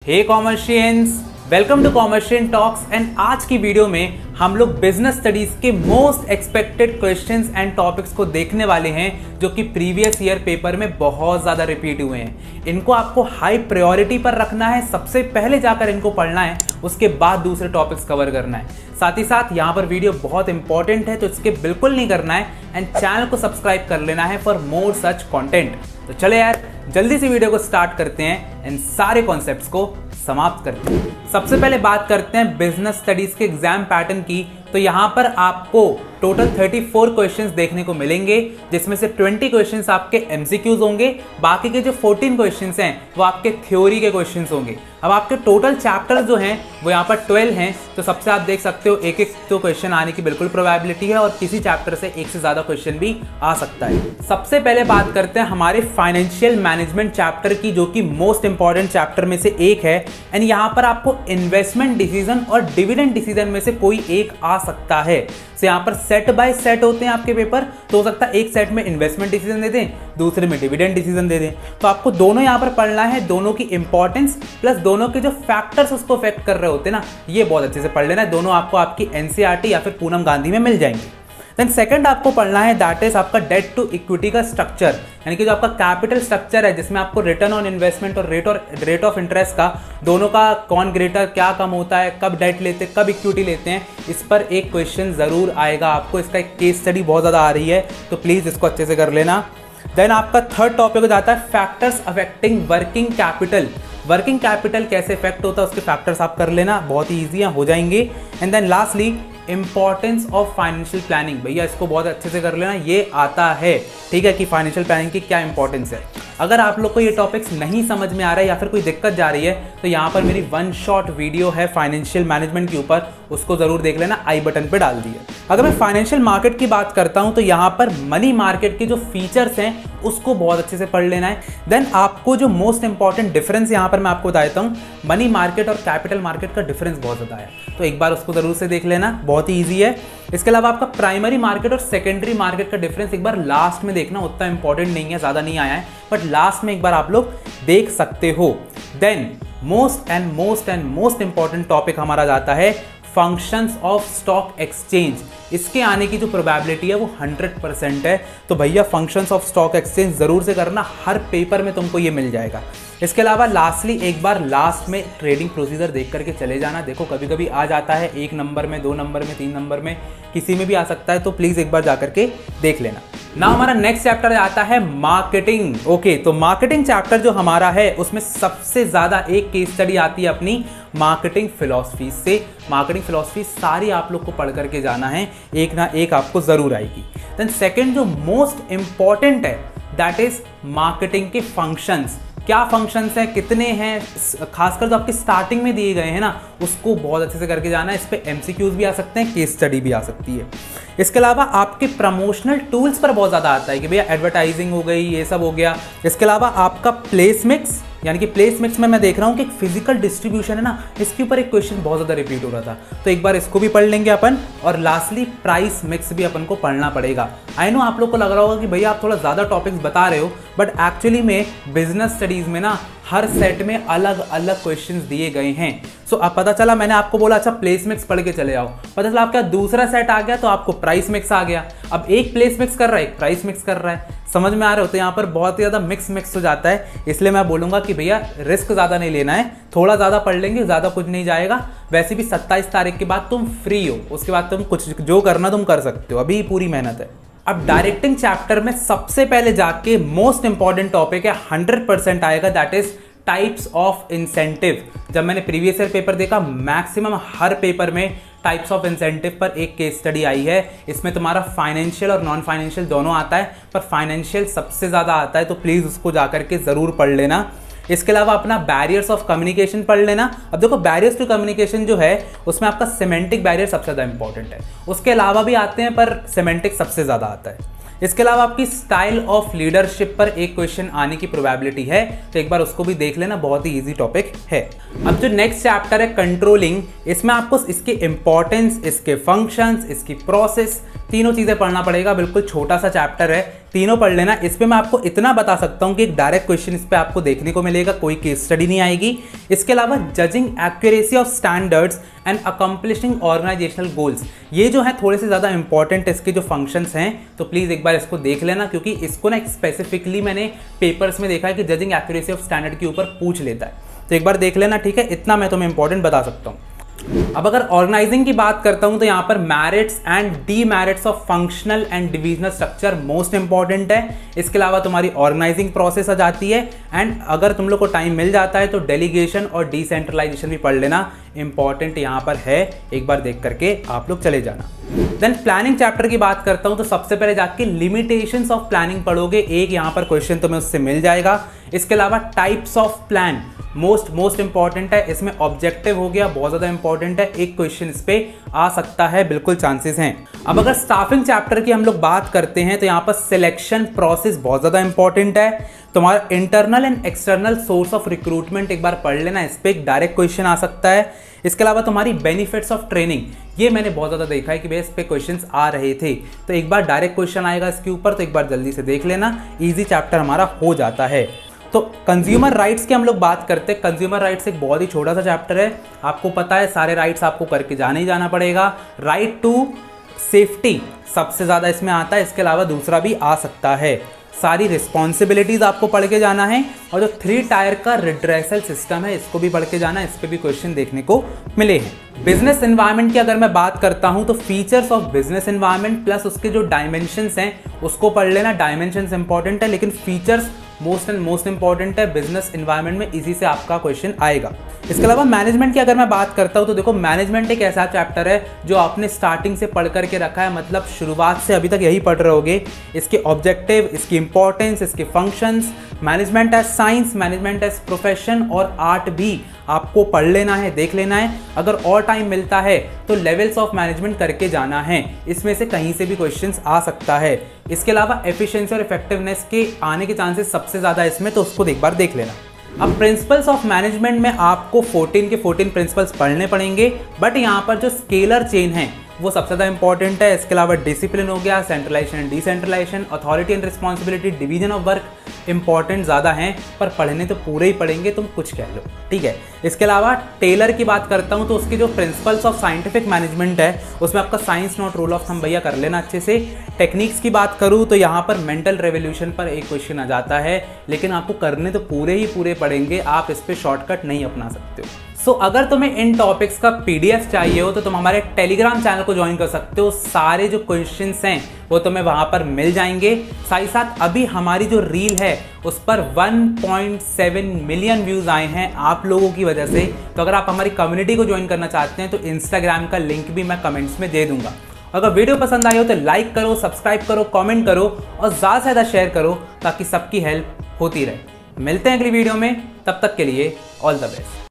Hey commercians, welcome to commercian talks. And आज की video में हम लोग बिजनेस स्टडीज के most expected questions and topics को देखने वाले हैं जो कि प्रीवियस ईयर पेपर में बहुत ज़्यादा रिपीट हुए हैं। इनको आपको हाई प्रायोरिटी पर रखना है, सबसे पहले जाकर इनको पढ़ना है, उसके बाद दूसरे टॉपिक्स कवर करना है। साथ ही साथ यहाँ पर वीडियो बहुत इंपॉर्टेंट है तो इसके बिल्कुल नहीं करना है एंड चैनल को सब्सक्राइब कर लेना है फॉर मोर सच कॉन्टेंट। तो चले यार जल्दी से वीडियो को स्टार्ट करते हैं एंड सारे कॉन्सेप्ट्स को समाप्त करते हैं। सबसे पहले बात करते हैं बिजनेस स्टडीज के एग्जाम पैटर्न की। तो यहाँ पर आपको टोटल 34 क्वेश्चंस देखने को मिलेंगे, जिसमें से 20 क्वेश्चंस आपके एमसीक्यूज होंगे, बाकी के जो 14 क्वेश्चंस हैं वो आपके थ्योरी के क्वेश्चंस होंगे। अब आपके टोटल चैप्टर्स जो हैं वो यहाँ पर 12 हैं, तो सबसे आप देख सकते हो एक एक तो क्वेश्चन आने की बिल्कुल प्रोबेबिलिटी है और किसी चैप्टर से एक से ज़्यादा क्वेश्चन भी आ सकता है। सबसे पहले बात करते हैं हमारे फाइनेंशियल मैनेजमेंट चैप्टर की, जो कि मोस्ट इंपॉर्टेंट चैप्टर में से एक है। एंड यहाँ पर आपको इन्वेस्टमेंट डिसीजन और डिविडेंड डिसीजन में से कोई एक आ सकता है। तो यहाँ पर सेट बाय सेट होते हैं आपके पेपर, तो हो सकता है एक सेट में इन्वेस्टमेंट डिसीजन दे दें, दूसरे में डिविडेंड डिसीजन दे दें। तो आपको दोनों यहाँ पर पढ़ना है, दोनों की इंपॉर्टेंस प्लस दोनों के जो फैक्टर्स उसको अफेक्ट कर रहे होते हैं ना, ये बहुत अच्छे से पढ़ लेना है। दोनों आपको आपकी एनसीईआरटी या फिर पूनम गांधी में मिल जाएंगे। देन सेकंड आपको पढ़ना है दैट इज आपका डेट टू इक्विटी का स्ट्रक्चर, यानी कि जो आपका कैपिटल स्ट्रक्चर है जिसमें आपको रिटर्न ऑन इन्वेस्टमेंट और रेट ऑफ इंटरेस्ट का दोनों का कौन ग्रेटर, क्या कम होता है, कब डेट लेते हैं, कब इक्विटी लेते हैं, इस पर एक क्वेश्चन जरूर आएगा आपको। इसका एक केस स्टडी बहुत ज़्यादा आ रही है तो प्लीज़ इसको अच्छे से कर लेना। देन आपका थर्ड टॉपिक हो जाता है factors affecting working capital. Working capital कैसे इफेक्ट होता है उसके फैक्टर्स आप कर लेना, बहुत ही ईजी हो जाएंगे। And then lastly importance of financial planning, भैया इसको बहुत अच्छे से कर लेना, ये आता है ठीक है कि फाइनेंशियल प्लानिंग की क्या इंपॉर्टेंस है। अगर आप लोग को ये टॉपिक्स नहीं समझ में आ रहा है या फिर कोई दिक्कत जा रही है तो यहाँ पर मेरी वन शॉट वीडियो है फाइनेंशियल मैनेजमेंट के ऊपर, उसको ज़रूर देख लेना, आई बटन पे डाल दिए। अगर मैं फाइनेंशियल मार्केट की बात करता हूँ तो यहाँ पर मनी मार्केट के जो फीचर्स हैं उसको बहुत अच्छे से पढ़ लेना है। देन आपको जो मोस्ट इंपॉर्टेंट डिफरेंस यहाँ पर मैं आपको बता देता हूँ, मनी मार्केट और कैपिटल मार्केट का डिफरेंस बहुत ज़्यादा है, तो एक बार उसको ज़रूर से देख लेना, बहुत ही ईजी है। इसके अलावा आपका प्राइमरी मार्केट और सेकेंडरी मार्केट का डिफरेंस एक बार लास्ट में देखना, उतना इंपॉर्टेंट नहीं है, ज़्यादा नहीं आया है, बट लास्ट में एक बार आप लोग देख सकते हो। देन मोस्ट इंपॉर्टेंट टॉपिक हमारा जाता है फंक्शंस ऑफ स्टॉक एक्सचेंज। इसके आने की जो प्रोबेबिलिटी है वो 100% है, तो भैया फंक्शंस ऑफ स्टॉक एक्सचेंज ज़रूर से करना, हर पेपर में तुमको ये मिल जाएगा। इसके अलावा लास्टली एक बार लास्ट में ट्रेडिंग प्रोसीजर देख करके चले जाना। देखो कभी कभी आ जाता है 1 नंबर में, 2 नंबर में, 3 नंबर में, किसी में भी आ सकता है, तो प्लीज़ एक बार जा करके देख लेना। ना हमारा नेक्स्ट चैप्टर आता है मार्केटिंग। ओके, तो मार्केटिंग चैप्टर जो हमारा है उसमें सबसे ज़्यादा एक केस स्टडी आती है अपनी मार्केटिंग फिलॉसफी से। मार्केटिंग फिलॉसफी सारी आप लोग को पढ़ करके जाना है, एक ना एक आपको ज़रूर आएगी। देन सेकेंड जो मोस्ट इंपॉर्टेंट है दैट इज मार्केटिंग के फंक्शंस। क्या फंक्शंस हैं, कितने हैं, खासकर जो आपके स्टार्टिंग में दिए गए हैं ना, उसको बहुत अच्छे से करके जाना है। इस पे एमसीक्यूज भी आ सकते हैं, केस स्टडी भी आ सकती है। इसके अलावा आपके प्रमोशनल टूल्स पर बहुत ज़्यादा आता है कि भैया एडवर्टाइजिंग हो गई, ये सब हो गया। इसके अलावा आपका प्लेस मिक्स, यानी कि प्लेस मिक्स में मैं देख रहा हूँ कि एक फिजिकल डिस्ट्रीब्यूशन है ना, इसके ऊपर एक क्वेश्चन बहुत ज़्यादा रिपीट हो रहा था, तो एक बार इसको भी पढ़ लेंगे अपन। और लास्टली प्राइस मिक्स भी अपन को पढ़ना पड़ेगा। आई नो आप लोग को लग रहा होगा कि भैया आप थोड़ा ज़्यादा टॉपिक्स बता रहे हो, बट एक्चुअली में बिजनेस स्टडीज़ में ना हर सेट में अलग अलग क्वेश्चंस दिए गए हैं। सो अब पता चला, मैंने आपको बोला अच्छा प्लेस मिक्स पढ़ के चले जाओ, पता चला आपका दूसरा सेट आ गया तो आपको प्राइस मिक्स आ गया। अब एक प्लेस मिक्स कर रहा है, एक प्राइस मिक्स कर रहा है, समझ में आ रहे हो? तो यहाँ पर बहुत ही ज़्यादा मिक्स हो जाता है, इसलिए मैं बोलूँगा कि भैया रिस्क ज़्यादा नहीं लेना है, थोड़ा ज़्यादा पढ़ लेंगे, ज़्यादा कुछ नहीं जाएगा। वैसे भी 27 तारीख के बाद तुम फ्री हो, उसके बाद तुम कुछ जो करना तुम कर सकते हो, अभी पूरी मेहनत है। अब डायरेक्टिंग चैप्टर में सबसे पहले जाके मोस्ट इंपॉर्टेंट टॉपिक है, 100% आएगा, that is types of incentive. जब मैंने प्रीवियस ईयर पेपर देखा, मैक्सिमम हर पेपर में टाइप्स ऑफ इंसेंटिव पर एक केस स्टडी आई है। इसमें तुम्हारा फाइनेंशियल और नॉन फाइनेंशियल दोनों आता है, पर फाइनेंशियल सबसे ज़्यादा आता है, तो प्लीज़ उसको जाकर के ज़रूर पढ़ लेना। इसके अलावा अपना बैरियर्स ऑफ कम्युनिकेशन पढ़ लेना। अब देखो बैरियर्स टू कम्युनिकेशन जो है उसमें आपका सेमेंटिक बैरियर सबसे ज़्यादा इंपॉर्टेंट है, उसके अलावा भी आते हैं पर सेमेंटिक सबसे ज़्यादा आता है। इसके अलावा आपकी स्टाइल ऑफ लीडरशिप पर एक क्वेश्चन आने की प्रोबेबिलिटी है, तो एक बार उसको भी देख लेना, बहुत ही इजी टॉपिक है। अब जो नेक्स्ट चैप्टर है कंट्रोलिंग, इसमें आपको इसके इंपॉर्टेंस, इसके फंक्शंस, इसकी प्रोसेस, तीनों चीज़ें पढ़ना पड़ेगा। बिल्कुल छोटा सा चैप्टर है, तीनों पढ़ लेना। इस पे मैं आपको इतना बता सकता हूं कि एक डायरेक्ट क्वेश्चन इस पे आपको देखने को मिलेगा, कोई केस स्टडी नहीं आएगी। इसके अलावा judging accuracy of standards and accomplishing organisational goals, ये जो है थोड़े से ज़्यादा इंपॉर्टेंट इसके जो फंक्शंस हैं, तो प्लीज़ एक बार इसको देख लेना, क्योंकि इसको ना स्पेसिफिकली मैंने पेपर्स में देखा है कि जजिंग एक्यूरेसी ऑफ स्टैंडर्ड के ऊपर पूछ लेता है, तो एक बार देख लेना, ठीक है। इतना मैं तुम्हें इंपॉर्टेंट बता सकता हूँ। अब अगर ऑर्गेनाइजिंग की बात करता हूं तो यहां पर merits and demerits of functional and divisional structure most important है। इसके अलावा तुम्हारी ऑर्गेनाइजिंग प्रोसेस आ जाती है, एंड अगर तुम लोग को टाइम मिल जाता है तो डेलीगेशन और डिसेंट्रलाइजेशन भी पढ़ लेना, इंपॉर्टेंट यहां पर है, एक बार देख करके आप लोग चले जाना। देन प्लानिंग चैप्टर की बात करता हूं तो सबसे पहले जाके लिमिटेशंस ऑफ प्लानिंग पढ़ोगे, एक यहां पर क्वेश्चन तुम्हें उससे मिल जाएगा। इसके अलावा types of plan most important है, इसमें ऑब्जेक्टिव हो गया, बहुत ज्यादा इंपॉर्टेंट है, एक क्वेश्चन इस पे आ सकता है, बिल्कुल चांसेस हैं। अब अगर स्टाफिंग चैप्टर की हम लोग बात करते हैं तो यहाँ पर सिलेक्शन प्रोसेस बहुत ज्यादा इंपॉर्टेंट है। तुम्हारा internal and external source of recruitment एक बार पढ़ लेना, इस पे एक डायरेक्ट क्वेश्चन आ सकता है। इसके अलावा तुम्हारी बेनिफिट्स ऑफ ट्रेनिंग, ये मैंने बहुत ज़्यादा देखा है कि भैया इस पे क्वेश्चंस आ रहे थे, तो एक बार डायरेक्ट क्वेश्चन आएगा इसके ऊपर, तो एक बार जल्दी से देख लेना, इजी चैप्टर हमारा हो जाता है। तो कंज्यूमर राइट्स की हम लोग बात करते हैं। कंज्यूमर राइट्स एक बहुत ही छोटा सा चैप्टर है, आपको पता है सारे राइट्स आपको करके जाना ही जाना पड़ेगा। राइट टू सेफ्टी सबसे ज़्यादा इसमें आता है, इसके अलावा दूसरा भी आ सकता है। सारी रिस्पॉन्सिबिलिटीज आपको पढ़ के जाना है, और जो 3 टायर का रिड्रेसल सिस्टम है इसको भी पढ़ के जाना है, इस पे भी क्वेश्चन देखने को मिले हैं। बिजनेस एनवायरनमेंट की अगर मैं बात करता हूं तो features of business environment plus उसके जो डायमेंशंस हैं उसको पढ़ लेना। डायमेंशंस इंपॉर्टेंट है, लेकिन फीचर्स मोस्ट इंपॉर्टेंट है बिजनेस एनवायरनमेंट में, इसी से आपका क्वेश्चन आएगा। इसके अलावा मैनेजमेंट की अगर मैं बात करता हूं तो देखो, मैनेजमेंट एक ऐसा चैप्टर है जो आपने स्टार्टिंग से पढ़ करके रखा है, मतलब शुरुआत से अभी तक यही पढ़ रहे होगे। इसके ऑब्जेक्टिव, इसकी इंपॉर्टेंस, इसके functions, management as science, management as profession और आर्ट भी आपको पढ़ लेना है, देख लेना है। अगर और टाइम मिलता है तो लेवल्स ऑफ मैनेजमेंट करके जाना है, इसमें से कहीं से भी क्वेश्चंस आ सकता है। इसके अलावा एफिशिएंसी और इफेक्टिवनेस के आने के चांसेस सबसे ज़्यादा इसमें, तो उसको एक बार देख लेना। अब प्रिंसिपल्स ऑफ मैनेजमेंट में आपको 14 के 14 प्रिंसिपल्स पढ़ने पड़ेंगे, बट यहाँ पर जो स्केलर चेन है वो सबसे ज़्यादा इंपॉर्टेंट है। इसके अलावा डिसिप्लिन हो गया, centralisation and decentralisation, authority and responsibility, division of work, important ज़्यादा हैं, पर पढ़ने तो पूरे ही पढ़ेंगे, तुम कुछ कह लो, ठीक है। इसके अलावा टेलर की बात करता हूँ तो उसके जो प्रिंसिपल्स ऑफ साइंटिफिक मैनेजमेंट है उसमें आपका science not rule of thumb भैया कर लेना अच्छे से। टेक्निक्स की बात करूँ तो यहाँ पर मेंटल रेवोल्यूशन पर एक क्वेश्चन आ जाता है, लेकिन आपको करने तो पूरे ही पूरे पड़ेंगे, आप इस पर शॉर्टकट नहीं अपना सकते हो। सो अगर तुम्हें इन टॉपिक्स का PDF चाहिए हो तो तुम हमारे टेलीग्राम चैनल को ज्वाइन कर सकते हो, सारे जो क्वेश्चंस हैं वो तुम्हें वहां पर मिल जाएंगे। साथ ही साथ अभी हमारी जो रील है उस पर 1.7 मिलियन व्यूज आए हैं आप लोगों की वजह से, तो अगर आप हमारी कम्युनिटी को ज्वाइन करना चाहते हैं तो इंस्टाग्राम का लिंक भी मैं कमेंट्स में दे दूंगा। अगर वीडियो पसंद आई हो तो लाइक करो, सब्सक्राइब करो, कमेंट करो और ज़्यादा से ज़्यादा शेयर करो ताकि सबकी हेल्प होती रहे। मिलते हैं अगली वीडियो में, तब तक के लिए ऑल द बेस्ट।